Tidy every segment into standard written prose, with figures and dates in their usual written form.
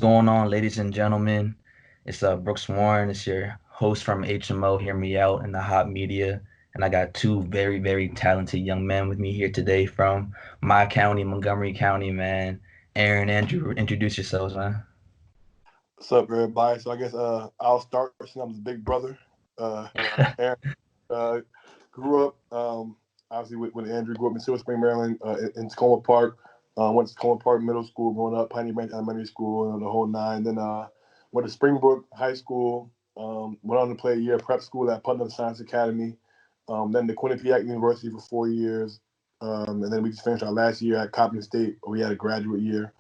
going on, ladies and gentlemen? It's Brooks Warren. It's your host from HMO. Hear me out in the hot media, and I got two very, very talented young men with me here today from my county, Montgomery County, man. Aaron, Andrew, introduce yourselves, man. What's up, everybody? So I guess I'll start since I'm the big brother. Aaron uh, grew up obviously with Andrew. Grew up in Silver Spring, Maryland, in Tacoma Park. Went to Tacoma Park Middle School, growing up, Piney Branch Elementary School, the whole nine. Then went to Springbrook High School. Went on to play a year of prep school at Putnam Science Academy. Then to Quinnipiac University for 4 years. And then we just finished our last year at Coppin State, where we had a graduate year.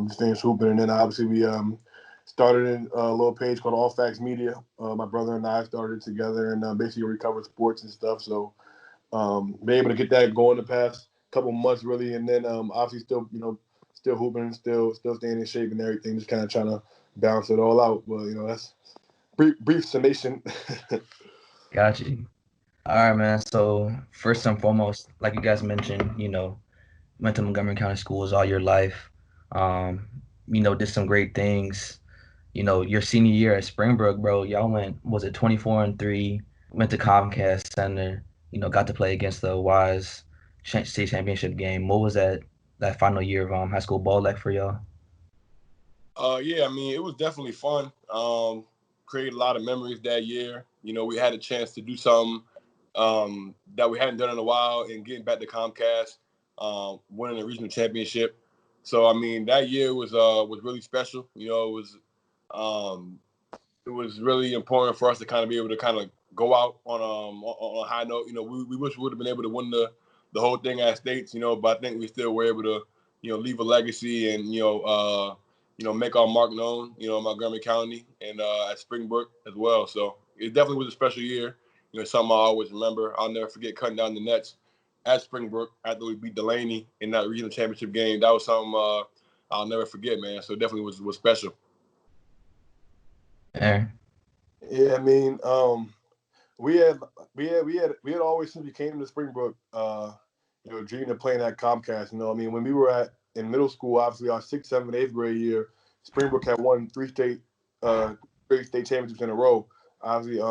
Just finished hooping, and then obviously we started in a little page called All Facts Media. My brother and I started together, and basically we cover sports and stuff. So been able to get that going the past couple months, really, and then obviously still still hooping, still staying in shape and everything, just kind of trying to balance it all out. But that's brief summation. Got you. All right, man. So first and foremost, like you guys mentioned, went to Montgomery County schools all your life. Um, did some great things. Your senior year at Springbrook, bro, y'all went, was it 24-3, went to Comcast Center, got to play against the Wise state championship game. What was that final year of high school ball like for y'all? Yeah, I mean, it was definitely fun. Created a lot of memories that year. We had a chance to do something that we hadn't done in a while and getting back to Comcast, winning a regional championship. So, I mean, that year was really special. Um, it was really important for us to kind of be able to kind of go out on a high note. We wish we would have been able to win the whole thing at states, but I think we still were able to, leave a legacy and, make our mark known, in Montgomery County and at Springbrook as well. So it definitely was a special year. Something I always remember. I'll never forget cutting down the nets at Springbrook after we beat Delaney in that regional championship game. That was something I'll never forget, man. So it definitely was special. Aaron? Yeah, I mean, we had always since we came to Springbrook, dreamed of playing at Comcast. I mean, when we were in middle school, obviously our sixth, seventh, eighth grade year, Springbrook had won three state championships in a row. Obviously,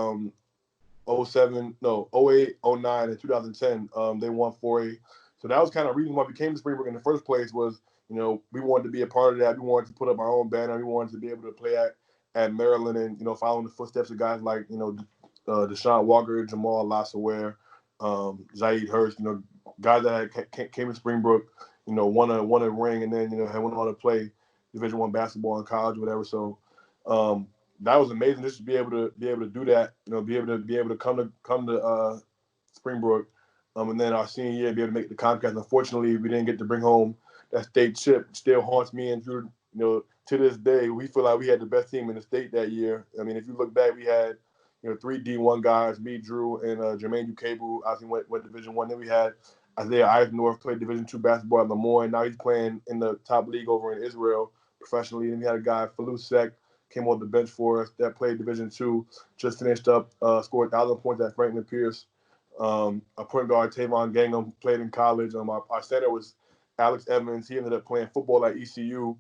'07, no, '08, '09, and 2010, they won 4A. So that was kind of the reason why we came to Springbrook in the first place was, we wanted to be a part of that. We wanted to put up our own banner. We wanted to be able to play at Maryland and, following the footsteps of guys like, Deshaun Walker, Jamal Lasaware, Zaid Hurst, guys that came to Springbrook, won a ring and then, had went on to play Division I basketball in college or whatever. So that was amazing just to be able to do that, be able to come to Springbrook. And then our senior year, be able to make the Comcast. Unfortunately, we didn't get to bring home that state chip. It still haunts me and Drew. To this day, we feel like we had the best team in the state that year. I mean, if you look back, we had three D1 guys, me, Drew, and Jermaine Ukebu. Obviously went Division One. Then we had Isaiah Eisendorf, played Division II basketball at Lemoyne. Now he's playing in the top league over in Israel professionally. Then we had a guy, Falou Sek, came off the bench for us that played Division II, just finished up, scored 1,000 points at Franklin Pierce. Our point guard, Tavon Gangham, played in college. Our center was Alex Evans. He ended up playing football at ECU.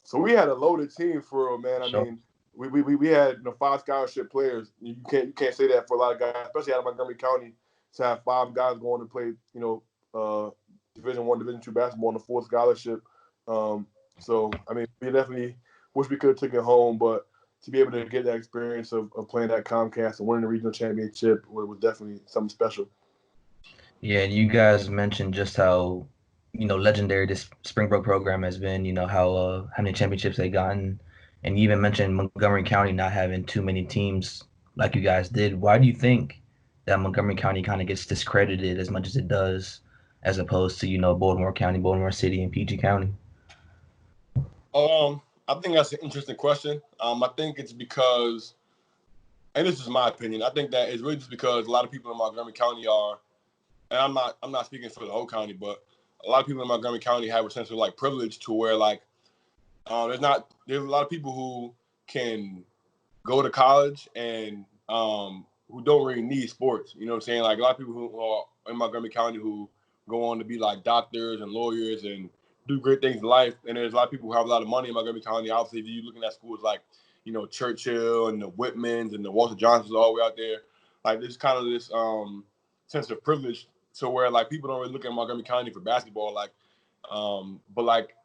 So we had a loaded team for real, man. I mean, we had 5 scholarship players. You can't say that for a lot of guys, especially out of Montgomery County, to have 5 guys going to play, Division I, Division II basketball on a full scholarship. So I mean, we definitely wish we could have taken it home, but to be able to get that experience of playing at Comcast and winning the regional championship was definitely something special. Yeah, and you guys mentioned just how, legendary this Springbrook program has been, how many championships they gotten. And you even mentioned Montgomery County not having too many teams like you guys did. Why do you think that Montgomery County kind of gets discredited as much as it does, as opposed to, Baltimore County, Baltimore City, and PG County? I think that's an interesting question. I think it's because, and this is my opinion, I think that it's really just because a lot of people in Montgomery County are, and I'm not speaking for the whole county, but a lot of people in Montgomery County have a sense of like privilege to where like there's a lot of people who can go to college and who don't really need sports. You know what I'm saying? Like a lot of people who are in Montgomery County who go on to be like doctors and lawyers and do great things in life. And there's a lot of people who have a lot of money in Montgomery County. Obviously, if you're looking at schools like, Churchill and the Whitmans and the Walter Johnsons all the way out there, like there's kind of this sense of privilege to where like people don't really look at Montgomery County for basketball. But like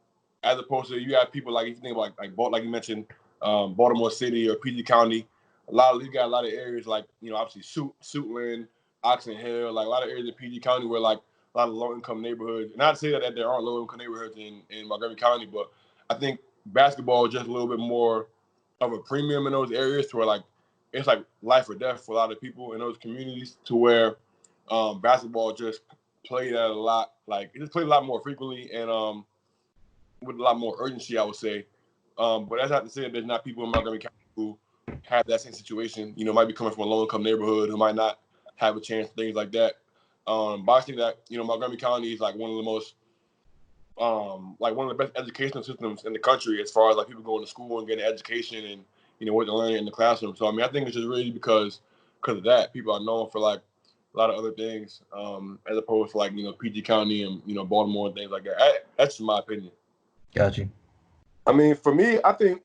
as opposed to you have people like if you think about like you mentioned Baltimore City or PG County, you got a lot of areas like obviously Suitland, Oxon Hill, like a lot of areas in PG County where like a lot of low income neighborhoods. And not to say that there aren't low income neighborhoods in Montgomery County, but I think basketball is just a little bit more of a premium in those areas to where like it's like life or death for a lot of people in those communities to where basketball just played at a lot, like it just played a lot more frequently and with a lot more urgency, I would say. But that's not to say that there's not people in Montgomery County who have that same situation, might be coming from a low income neighborhood who might not have a chance, things like that. But I think that, Montgomery County is like one of the most like one of the best educational systems in the country as far as like people going to school and getting education and what they're learning in the classroom. So I mean, I think it's just really because of that people are known for like a lot of other things as opposed to like PG County and Baltimore and things like that. That's just my opinion. Got you. I mean, for me, I think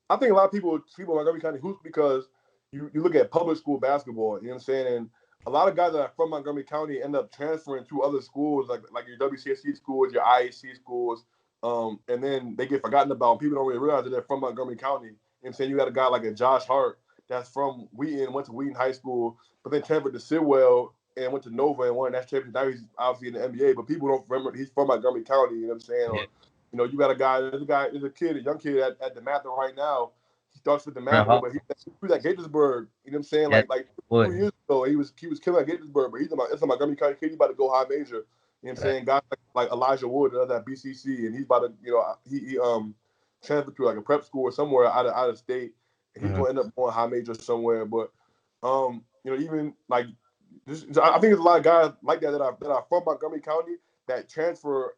a lot of people in Montgomery County hoops because you look at public school basketball. You know what I'm saying? And a lot of guys that are from Montgomery County end up transferring to other schools, like your WCSC schools, your IAC schools, and then they get forgotten about. And people don't really realize that they're from Montgomery County. You know what I'm saying? You got a guy like a Josh Hart that's from Wheaton, went to Wheaton High School, but then transferred to Sidwell and went to Nova and won that championship. Now he's obviously in the NBA, but people don't remember he's from Montgomery County. You know what I'm saying? Yeah. Or you got there's a young kid at the Mather right now. He starts with the Brent Mather, Hall. but he was at Gaithersburg. You know what I'm saying? Yeah, Like boy. 2 years ago, he was killing at Gaithersburg, but it's a Montgomery County kid. He's about to go high major. You know what I'm saying? Guys like Elijah Wood at BCC, and he's about to he transferred to like a prep school or somewhere out of state, and he's gonna end up going high major somewhere. But even like I think there's a lot of guys like that are from Montgomery County that transfer,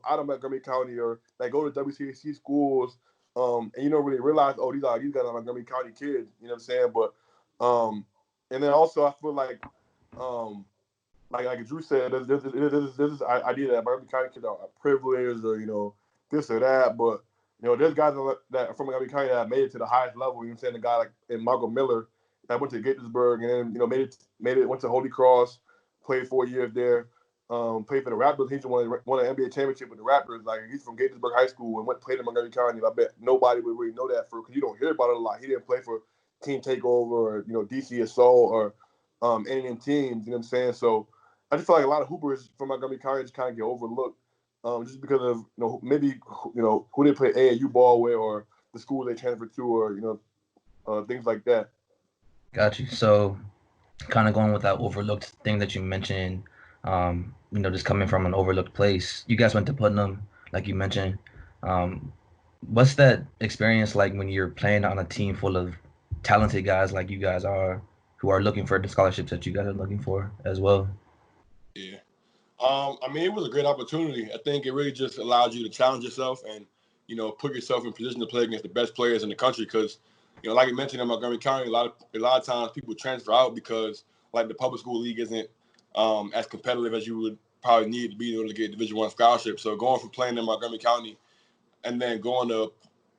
out of Montgomery County or that go to WCAC schools, and you don't really realize, oh, these guys are Montgomery County kids, you know what I'm saying? But, and then also I feel like Drew said, there's this idea that Montgomery County kids are privileged or this or that, but there's guys that are from Montgomery County that made it to the highest level. You know what I'm saying? The guy like in Margot Miller that went to Gaithersburg and then made it went to Holy Cross, played 4 years there. Played for the Raptors. He won an NBA championship with the Raptors. Like he's from Gaithersburg High School and played in Montgomery County. I bet nobody would really know that because you don't hear about it a lot. He didn't play for Team Takeover or DC Assault or any of them teams. You know what I'm saying? So I just feel like a lot of hoopers from Montgomery County just kind of get overlooked just because of maybe who they play AAU ball with or the school they transferred to or things like that. Got you. So kind of going with that overlooked thing that you mentioned, just coming from an overlooked place. You guys went to Putnam, like you mentioned. Um, what's that experience like when you're playing on a team full of talented guys like you guys are, who are looking for the scholarships that you guys are looking for as well? Yeah. I mean, it was a great opportunity. I think it really just allowed you to challenge yourself and, put yourself in position to play against the best players in the country. Because, like you mentioned in Montgomery County, a lot of times people transfer out because like the public school league isn't as competitive as you would probably need to be in order to get Division I scholarship. So going from playing in Montgomery County and then going to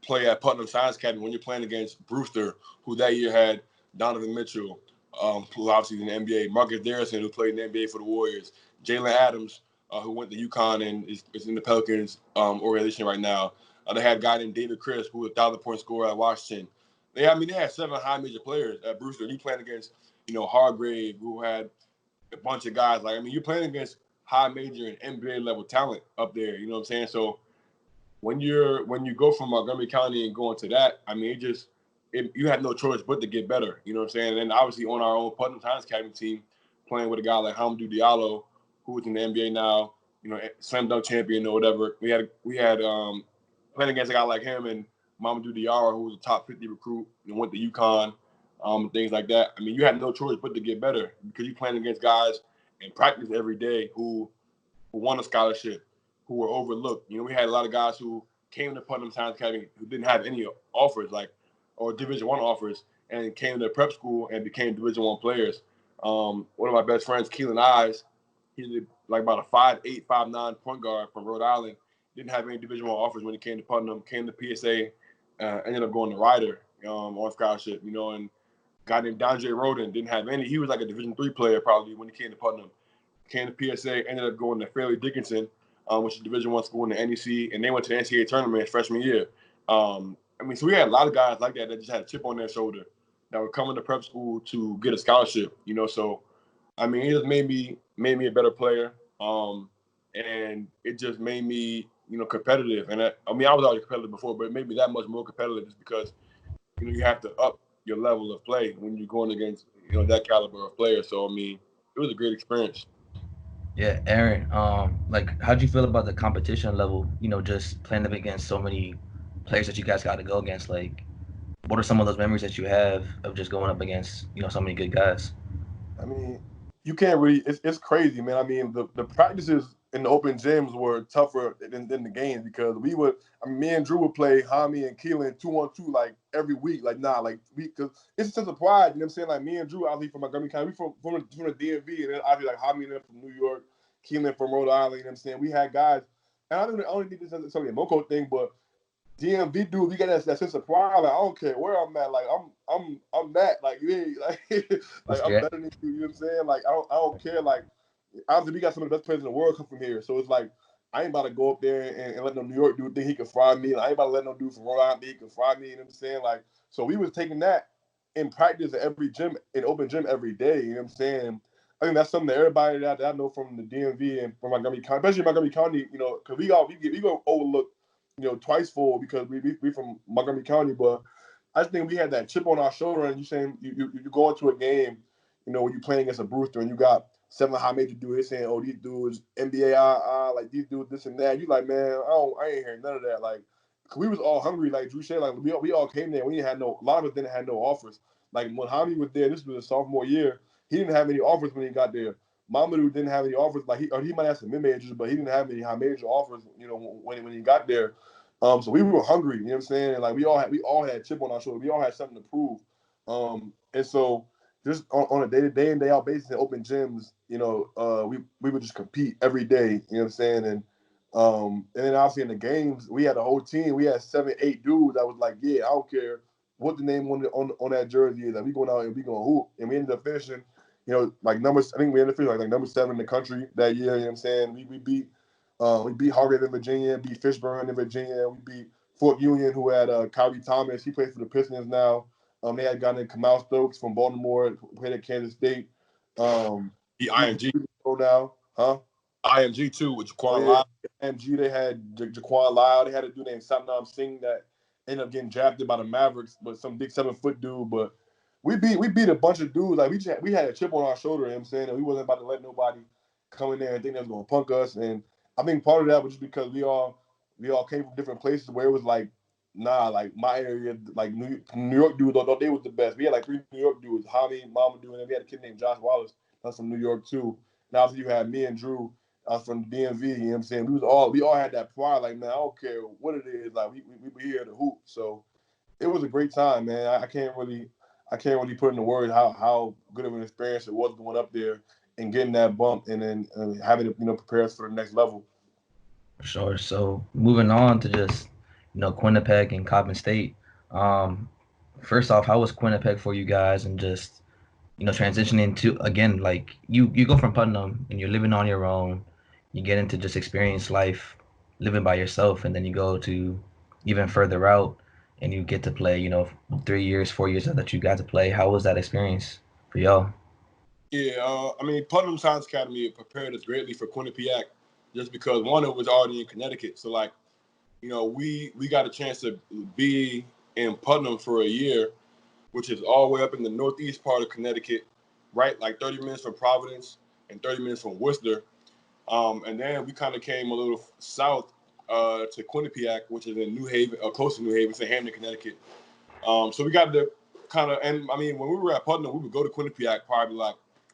play at Putnam Science Academy when you're playing against Brewster, who that year had Donovan Mitchell, who obviously is in the NBA, Marcus Darrison, who played in the NBA for the Warriors, Jalen Adams, who went to UConn and is in the Pelicans organization right now. They had a guy named David Chris, who was a 1,000-point scorer at Washington. They had 7 high major players at Brewster. You playing against, Hargrave, who had a bunch of guys. You're playing against high major and NBA level talent up there. You know what I'm saying? So when you go from Montgomery County and go into that, I mean, you had no choice but to get better. You know what I'm saying? And then obviously on our own Putnam Science Academy team, playing with a guy like Hamidou Diallo, who is in the NBA now, slam dunk champion or whatever. We had playing against a guy like him and Mamadou Diarra, who was a top 50 recruit and went to UConn, things like that. I mean, you had no choice but to get better because you're playing against guys in practice every day who won a scholarship, who were overlooked. We had a lot of guys who came to Putnam Science Academy who didn't have any offers, or Division I offers, and came to prep school and became Division I players. One of my best friends, Keelan Eyes, he's like about a 5'8", 5'9" point guard from Rhode Island. didn't have any Division I offers when he came to Putnam. Came to PSA, ended up going to Ryder on scholarship. You know, and a guy named Donjay Roden didn't have any. He was like a Division III player probably when he came to Putnam. Came to PSA, ended up going to Fairleigh Dickinson, which is a Division I school in the NEC, and they went to the NCAA tournament his freshman year. I mean, so we had a lot of guys like that just had a chip on their shoulder that were coming to prep school to get a scholarship. You know, so I mean, it just made me a better player, and it just made me competitive. And I mean, I was already competitive before, but it made me that much more competitive just because you have to up your level of play when you're going against that caliber of player. So I mean, it was a great experience. Yeah, Aaron, like, how'd you feel about the competition level? Just playing up against so many players that you guys got to go against. Like, what are some of those memories that you have of just going up against, so many good guys? I mean, you can't really. It's crazy, man. I mean, the practices in the open gyms were tougher than the games because we would. I mean, me and Drew would play Hami and Keelan 2-on-2 like every week. Like like because it's a sense of pride. You know what I'm saying? Like me and Drew, obviously from Montgomery County, we from the DMV, and then obviously like Hami and them from New York, Keelan from Rhode Island. You know what I'm saying? We had guys, and I don't think this is something a Moco thing, but DMV dude, we got that sense of pride. Like I don't care where I'm at. Like I'm that. Like you ain't like like I'm Yeah, better than you. You know what I'm saying? Like I don't care. Like obviously we got some of the best players in the world come from here. So it's like I ain't about to go up there and let no New York dude think he can fry me. Like, I ain't about to let no dude from Rhode Island think he can fry me. You know what I'm saying? Like so we was taking that in practice at every gym, in open gym every day. You know what I'm saying? I think that's something that everybody that I know from the DMV and from Montgomery County, especially Montgomery County, because we go overlook twice full because we from Montgomery County, but I just think we had that chip on our shoulder. And you saying you go into a game, when you playing against a Brewster and you got 7 high major dudes saying, "Oh, these dudes NBA, like these dudes this and that." You like, man, I ain't hearing none of that. Like, 'cause we was all hungry, like Drew said. Like we all came there. We didn't have no. A lot of us didn't have no offers. Like when Hami was there, this was his sophomore year. He didn't have any offers when he got there. Mamadou didn't have any offers. Like he might have some mid majors, but he didn't have any high major offers. When he got there. So we were hungry, you know what I'm saying? And like we all had a chip on our shoulder. We all had something to prove. And so just on a day in, day out basis in open gyms, we would just compete every day, you know what I'm saying? And then obviously in the games, we had a whole team. We had 7, 8 dudes that was like, yeah, I don't care what the name on that jersey is. Like we going out and we gonna hoop. And we ended up finishing, like numbers. I think we ended up finishing like number 7 in the country that year. You know what I'm saying? We beat Harvard in Virginia, beat Fishburne in Virginia. We beat Fort Union, who had Kyrie Thomas. He plays for the Pistons now. They had a guy named Kamal Stokes from Baltimore, who played at Kansas State. The We beat IMG, now, huh? IMG too with Oh Jaquan yeah, Lyle. MG. They had Jaquan Lyle. They had a dude named Satnam Singh that ended up getting drafted by the Mavericks, but some big 7-foot dude. But we beat a bunch of dudes. Like we had a chip on our shoulder. You know what I'm saying, and we wasn't about to let nobody come in there and think they was gonna punk us. And I think part of that was just because we all came from different places where it was like, nah, like my area, like New York dudes, thought they was the best. We had like 3 New York dudes, Hami, Mamadou, and then we had a kid named Josh Wallace. That's from New York too. Now obviously you had me and Drew from the DMV. You know what I'm saying? We all had that pride. Like, man, I don't care what it is. Like we were here to hoop. So it was a great time, man. I can't really put into words how good of an experience it was going up there and getting that bump and then having to prepare us for the next level. sure. So moving on to just, Quinnipiac and Coppin State. Um, First off, how was Quinnipiac for you guys, and just, transitioning to, again, like, you go from Putnam and you're living on your own, you get into just experience life, living by yourself, and then you go to even further out and you get to play, 3 years, 4 years that you got to play. How was that experience for y'all? Yeah, I mean, Putnam Science Academy prepared us greatly for Quinnipiac, just because one, it was already in Connecticut, so like we got a chance to be in Putnam for a year, which is all the way up in the northeast part of Connecticut, right, like 30 minutes from Providence and 30 minutes from Worcester. And then we kind of came a little south to Quinnipiac, which is in New Haven, close to New Haven, it's in Hamden, Connecticut. So we got to kind of, and I mean, when we were at Putnam, we would go to Quinnipiac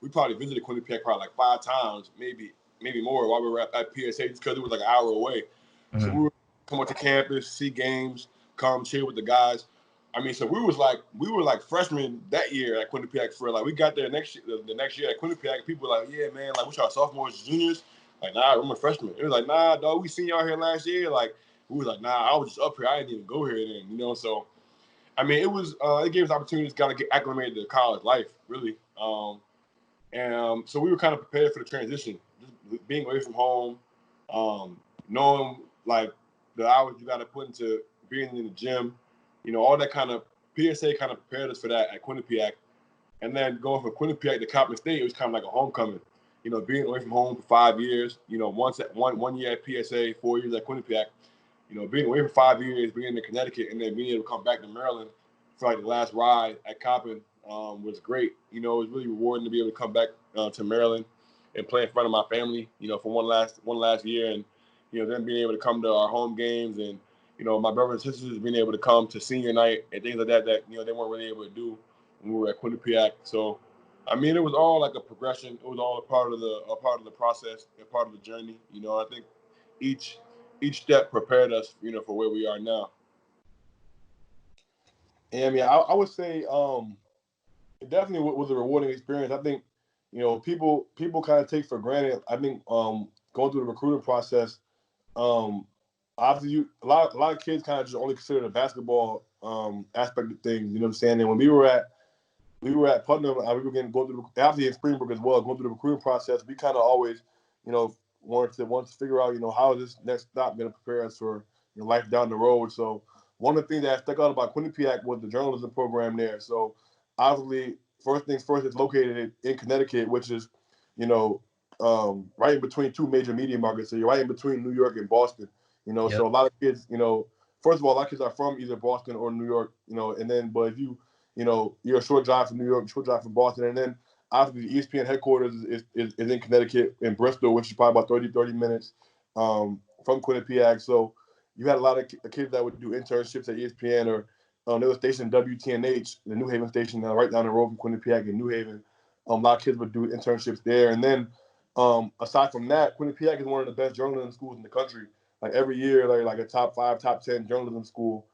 we probably visited Quinnipiac probably like 5 times, maybe more while we were at PSA, just because it was like an hour away. So we Mm-hmm. would come up to campus, see games, come chill with the guys. I mean, so we were like freshmen that year at Quinnipiac for like we got there the next year at Quinnipiac. People were like, yeah, man, like we y'all sophomores, juniors. Like, nah, I'm a freshman. It was like, nah, dog, we seen y'all here last year. Like, we was like, nah, I was just up here. I didn't even go here then, you know? So, I mean, it gave us opportunities to kind of get acclimated to college life, really. So we were kind of prepared for the transition, just being away from home, knowing like the hours you got to put into being in the gym, all that kind of PSA kind of prepared us for that at Quinnipiac. And then going from Quinnipiac to Coppin State, it was kind of like a homecoming. Being away from home for 5 years, once at one year at PSA, 4 years at Quinnipiac, being away for 5 years, being in Connecticut, and then being able to come back to Maryland for like the last ride at Coppin was great. It was really rewarding to be able to come back to Maryland and play in front of my family, for one last year, and then being able to come to our home games, and my brothers and sisters being able to come to senior night and things like that they weren't really able to do when we were at Quinnipiac. So, I mean, it was all like a progression. It was all a part of the process, a part of the journey. I think each step prepared us, for where we are now. And I mean, I would say it definitely was a rewarding experience. I think, people kind of take for granted. I think going through the recruiting process, um, obviously a lot of kids kind of just only consider the basketball aspect of things. You know what I'm saying? And when we were at Putnam, we were going through obviously in Springbrook as well, going through the recruiting process. We kind of always, wanted to figure out, how is this next stop going to prepare us for life down the road. So one of the things that stuck out about Quinnipiac was the journalism program there. So obviously, first things first, it's located in Connecticut, which is, right in between two major media markets. So you're right in between New York and Boston. So Yep. a lot of kids, first of all, a lot of kids are from either Boston or New York. And then but if you're a short drive from New York, short drive from Boston, and then obviously the ESPN headquarters is in Connecticut, in Bristol, which is probably about 30 minutes from Quinnipiac. So you had a lot of kids that would do internships at ESPN, or they were stationed WTNH, the New Haven station, right down the road from Quinnipiac in New Haven. A lot of kids would do internships there. And then aside from that, Quinnipiac is one of the best journalism schools in the country. Like every year, like a top 5, top 10 journalism school,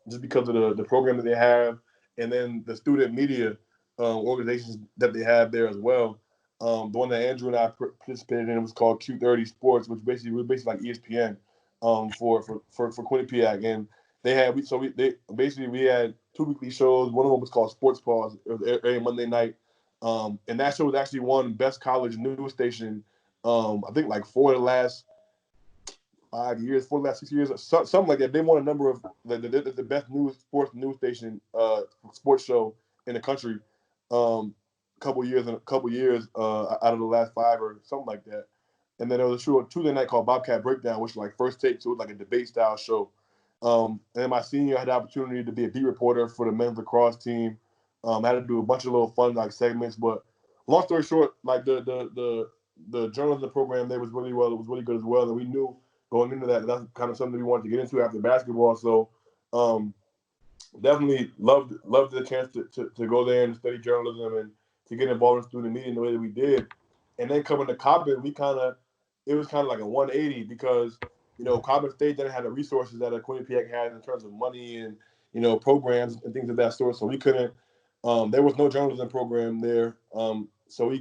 just because of the program that they have, and then the student media organizations that they have there as well. The one that Andrew and I participated in was called Q30 Sports, which was basically like ESPN for Quinnipiac, and we had 2 weekly shows. One of them was called Sports Pause. It was every Monday night, and that show was actually won Best College News Station. I think like 4 of the last 6 years, something like that. They won a number of the best sports news station, sports show in the country. Couple years out of the last 5 or something like that. And then there was a show on Tuesday night called Bobcat Breakdown, which was like first take, so it was like a debate style show. And then my senior year, I had the opportunity to be a beat reporter for the men's lacrosse team. I had to do a bunch of little fun like segments, but long story short, like the journalism program there was really well. It was really good as well, and we knew going into that's kind of something we wanted to get into after basketball. So um, definitely loved the chance to go there and study journalism and to get involved in student media in the way that we did. And then coming to Coppin, it was kind of like a 180 because Coppin State didn't have the resources that a Quinnipiac had in terms of money and programs and things of that sort. So we couldn't. There was no journalism program there, so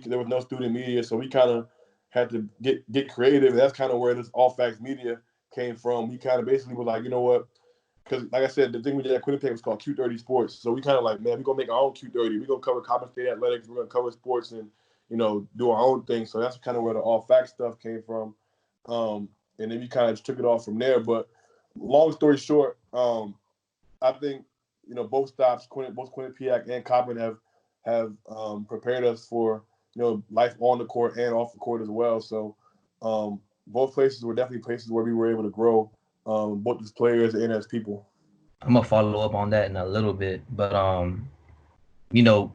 there was no student media. So we kind of had to get creative. And that's kind of where this All Facts Media came from. We kind of basically were like, you know what? Because, like I said, the thing we did at Quinnipiac was called Q30 Sports. So we kind of like, man, we're going to make our own Q30. We're going to cover Coppin State athletics. We're going to cover sports and, do our own thing. So that's kind of where the all facts stuff came from. And then we kind of just took it off from there. But long story short, I think, both stops, both Quinnipiac and Coppin have prepared us for, life on the court and off the court as well. So both places were definitely places where we were able to grow, both as players and as people. I'm gonna follow up on that in a little bit, but you know,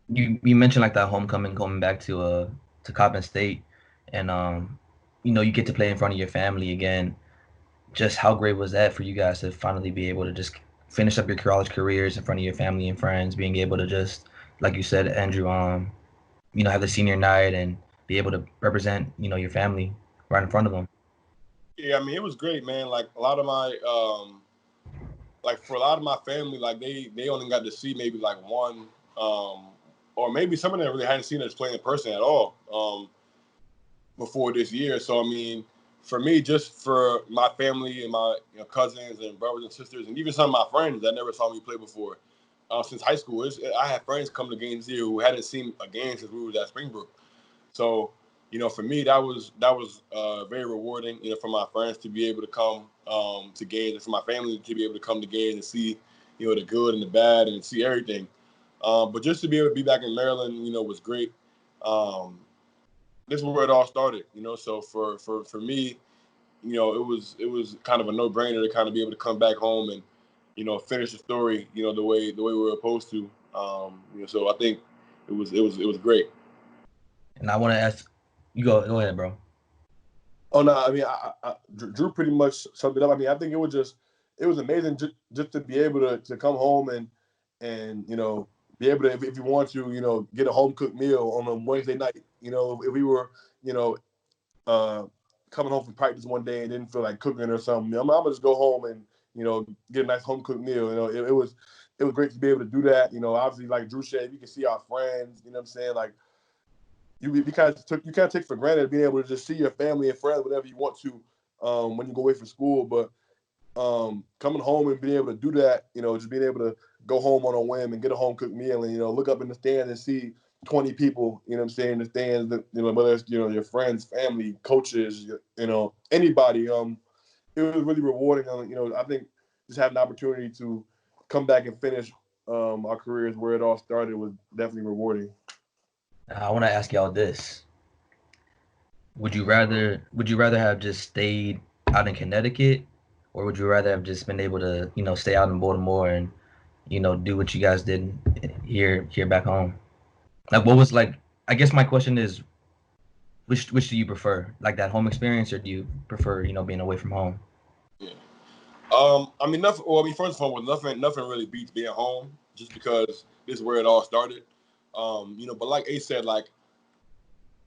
you mentioned like that homecoming coming back to Coppin State, and you get to play in front of your family again. Just how great was that for you guys to finally be able to just finish up your college careers in front of your family and friends, being able to just, like you said, Andrew, have the senior night and be able to represent, your family right in front of them. Yeah, I mean, it was great, man. Like a lot of my like for a lot of my family, like they only got to see maybe like one, or maybe some of them really hadn't seen us play in person at all. before this year. So I mean, for me, just for my family and my cousins and brothers and sisters, and even some of my friends that never saw me play before since high school, I had friends come to games here who hadn't seen a game since we was at Springbrook. So, for me, that was very rewarding. For my friends to be able to come to games, and for my family to be able to come to games and see, the good and the bad and see everything. But just to be able to be back in Maryland, was great. Um, this is where it all started. So for me, it was kind of a no brainer to kind of be able to come back home and finish the story, the way we were supposed to. So I think it was great. And I want to ask you, go ahead, bro. Oh no, I mean, Drew pretty much summed it up. I mean, I think it was amazing just to be able to come home and be able to if you want to get a home cooked meal on a Wednesday night. If we were you know uh, coming home from practice one day and didn't feel like cooking or something, I'm gonna just go home and get a nice home cooked meal. It was great to be able to do that. Obviously, like Drew said, you can see our friends. You know what I'm saying? Like you kind of take for granted being able to just see your family and friends whenever you want to when you go away from school. But coming home and being able to do that, just being able to go home on a whim and get a home cooked meal and look up in the stands and see 20 people, what I'm saying, in the stands, whether it's your friends, family, coaches, anybody. It was really rewarding. I think just having the opportunity to come back and finish our careers where it all started was definitely rewarding. I want to ask y'all this: would you rather have just stayed out in Connecticut, or would you rather have just been able to stay out in Baltimore and do what you guys did here back home? Like, what was like? I guess my question is, which do you prefer? Like that home experience, or do you prefer being away from home? Yeah. I mean, nothing. Well, I mean, first of all, nothing really beats being home, just because this is where it all started. But like Ace said, like,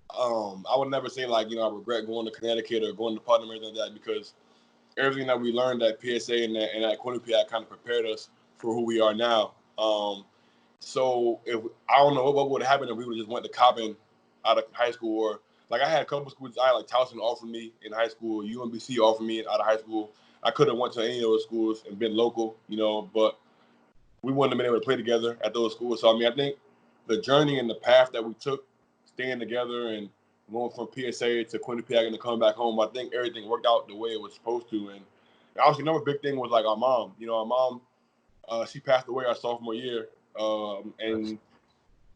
I would never say like, I regret going to Connecticut or going to Putnam or anything like that, because everything that we learned at PSA and at Quinnipiac kind of prepared us for who we are now. So if I don't know what would happen if we would just went to Coppin out of high school, or like I had a couple schools. I had like Towson offered me in high school, UMBC offered me out of high school. I could have went to any of those schools and been local, but we wouldn't have been able to play together at those schools. So I mean, I think the journey and the path that we took, staying together and going from PSA to Quinnipiac and to coming back home, I think everything worked out the way it was supposed to. And obviously, another big thing was like our mom. Our mom, she passed away our sophomore year, and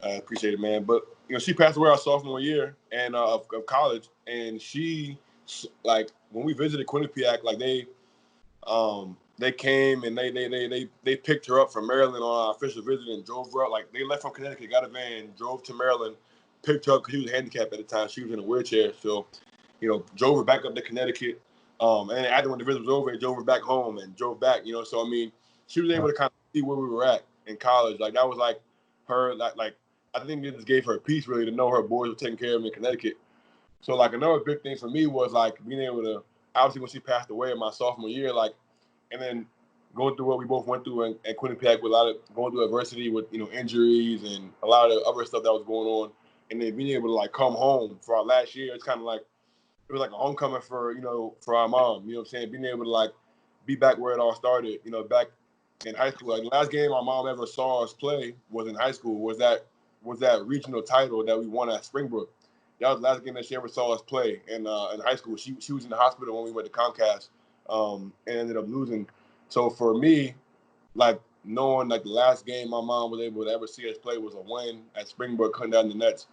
I appreciate it, man. But she passed away our sophomore year and of college, and she like when we visited Quinnipiac, like they came and they picked her up from Maryland on our official visit and drove her up. Like they left from Connecticut, got a van, drove to Maryland, picked her up because she was handicapped at the time. She was in a wheelchair, so drove her back up to Connecticut. And after when the visit was over, they drove her back home and drove back. So I mean, she was able to kind of see where we were at in college. Like that was like her like I think it just gave her peace really to know her boys were taking care of them in Connecticut. So like another big thing for me was like being able to obviously when she passed away in my sophomore year, like and then going through what we both went through at Quinnipiac with a lot of going through adversity with injuries and a lot of other stuff that was going on, and then being able to like come home for our last year, it's kind of like it was like a homecoming for our mom. You know what I'm saying? Being able to like be back where it all started. Back in high school. Like the last game our mom ever saw us play was in high school. Was that regional title that we won at Springbrook. That was the last game that she ever saw us play in high school. She was in the hospital when we went to Comcast and ended up losing. So for me, like knowing like the last game my mom was able to ever see us play was a win at Springbrook, cutting down the nets,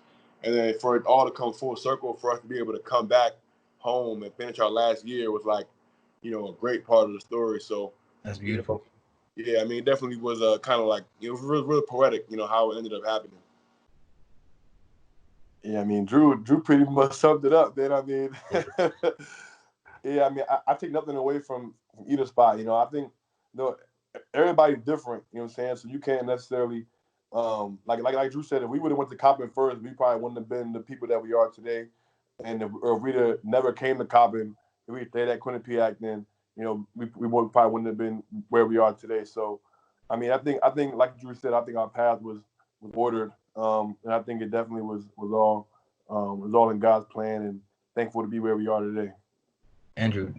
and then for it all to come full circle for us to be able to come back home and finish our last year was like, a great part of the story. So, That's you know, beautiful. yeah, I mean, it definitely was kind of like it was real poetic, how it ended up happening. Yeah, I mean, Drew pretty much summed it up, man. I mean, yeah, I mean, I take nothing away from either spot. I think, everybody's different. You know what I'm saying? So you can't necessarily, like Drew said, if we would have went to Coppin first, we probably wouldn't have been the people that we are today. And if we'd have never came to Coppin, if we stayed at Quinnipiac, then we probably wouldn't have been where we are today. So, I mean, I think like Drew said, I think our path was ordered, and I think it definitely was all in God's plan, thankful to be where we are today. Andrew,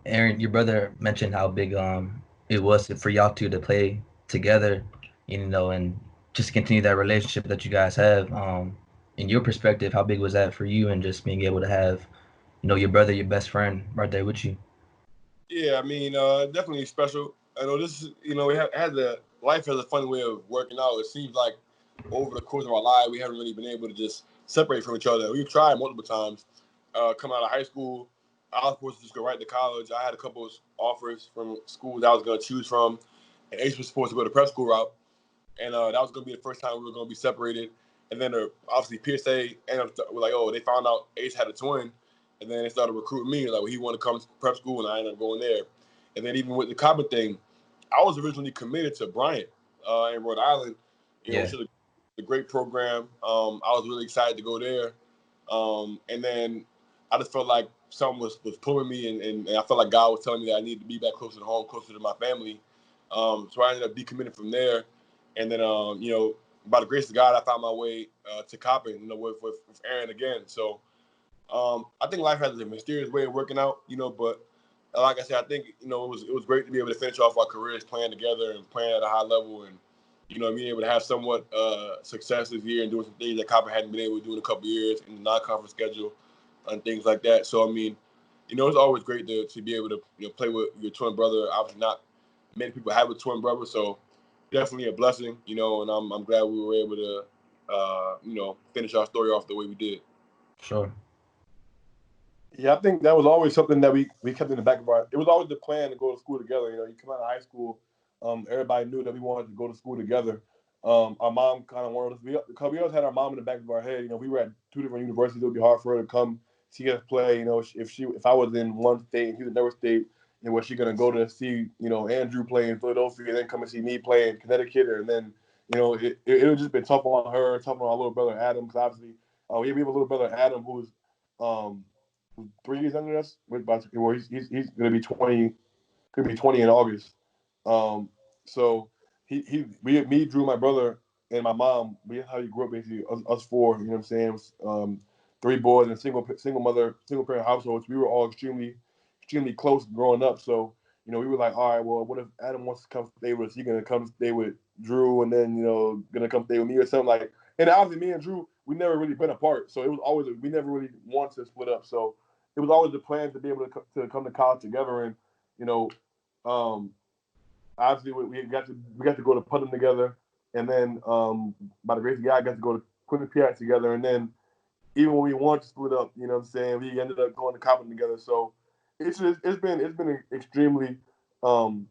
Aaron, your brother mentioned how big it was for y'all two to play together, and just continue that relationship that you guys have. In your perspective, how big was that for you, and just being able to have, your brother, your best friend, right there with you? Yeah, I mean, definitely special. I know this is, we have had the life has a funny way of working out. It seems like over the course of our life, we haven't really been able to just separate from each other. We've tried multiple times. Coming out of high school, I was supposed to just go right to college. I had a couple of offers from schools I was going to choose from, and Ace was supposed to go the prep school route, and that was going to be the first time we were going to be separated. And then obviously PSA ended up like, oh, they found out Ace had a twin, and then they started recruiting me like, well, he wanted to come to prep school, and I ended up going there. And then even with the Coppin thing, I was originally committed to Bryant in Rhode Island, Yeah. which is a great program. I was really excited to go there. And then I just felt like something was pulling me, and I felt like God was telling me that I needed to be back closer to home, closer to my family. So I ended up decommitting from there. And then, by the grace of God, I found my way to Coppin, with Aaron again. So I think life has a mysterious way of working out, but like I said, I think, it was great to be able to finish off our careers playing together and playing at a high level, and, being able to have somewhat success this year and doing some things that Coppin hadn't been able to do in a couple of years in the non-conference schedule and things like that. So, I mean, it's always great to be able to play with your twin brother. Obviously, not many people have a twin brother, so definitely a blessing, and I'm glad we were able to, finish our story off the way we did. Sure. Yeah, I think that was always something that we kept in the back of our. It was always the plan to go to school together. You come out of high school, everybody knew that we wanted to go to school together. Our mom kind of wanted us. We always had our mom in the back of our head. We were at two different universities. It would be hard for her to come see us play. If I was in one state and he was in another state, was she gonna go to see Andrew play in Philadelphia and then come and see me play in Connecticut? And then it would just been tough on her, tough on our little brother Adam, because obviously we have a little brother Adam um 3 years younger than us. Well, he's gonna be 20. Could be 20 in August. Um, so me, Drew, my brother, and my mom. We how you grew up basically. Us four. You know what I'm saying? Three boys in single mother, single parent households. We were all extremely close growing up. So we were like, all right, well, what if Adam wants to come stay with us? He gonna come stay with Drew, and then gonna come stay with me or something like. And obviously, me and Drew, we never really been apart. So it was always we never really wanted to split up. So it was always the plan to be able to come to college together, and you know, um, obviously we got to go to Putnam together, and then by the grace of God, I got to go to Quinnipiac together, and then even when we wanted to split up, what I'm saying, we ended up going to Coppin together. So it's been extremely um,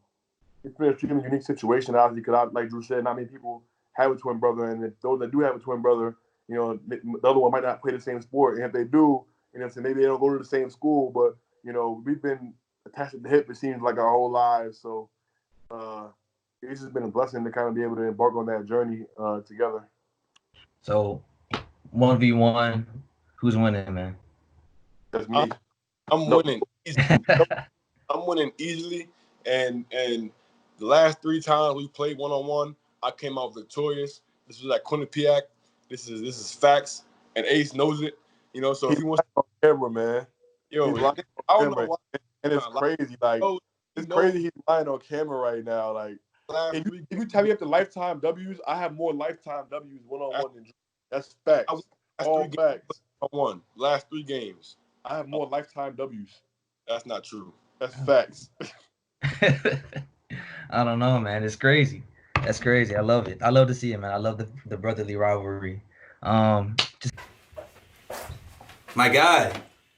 it's been an extremely unique situation, obviously, because like Drew said, not many people have a twin brother, and if those that do have a twin brother, the other one might not play the same sport, and if they do, so maybe they don't go to the same school, but we've been attached at the hip. It seems like our whole lives, so uh, it's just been a blessing to kind of be able to embark on that journey together. So 1v1, who's winning, man? That's I'm, me. I'm No, winning easily. I'm winning easily, and the last three times we played 1-on-1, I came out victorious. This was at Quinnipiac. This is facts, and Ace knows it. So if he's he wants, lying on camera, man. He's yo, lying I on don't know camera, why and he's it's trying to lie. crazy. Like He it's knows crazy he's lying on camera right now. Like last if you tell me after lifetime W's, I have more lifetime W's one on one than Drew. That's facts. last three All games facts. I won. Last three games. I have more lifetime W's. That's not true. That's facts. I don't know, man. It's crazy. That's crazy. I love it. I love to see it, man. I love the brotherly rivalry. Just my guy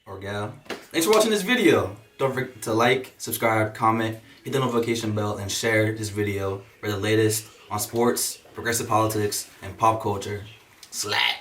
or gal. Thanks for watching this video. Don't forget to like, subscribe, comment, hit the notification bell, and share this video for the latest on sports, progressive politics, and pop culture. Slap.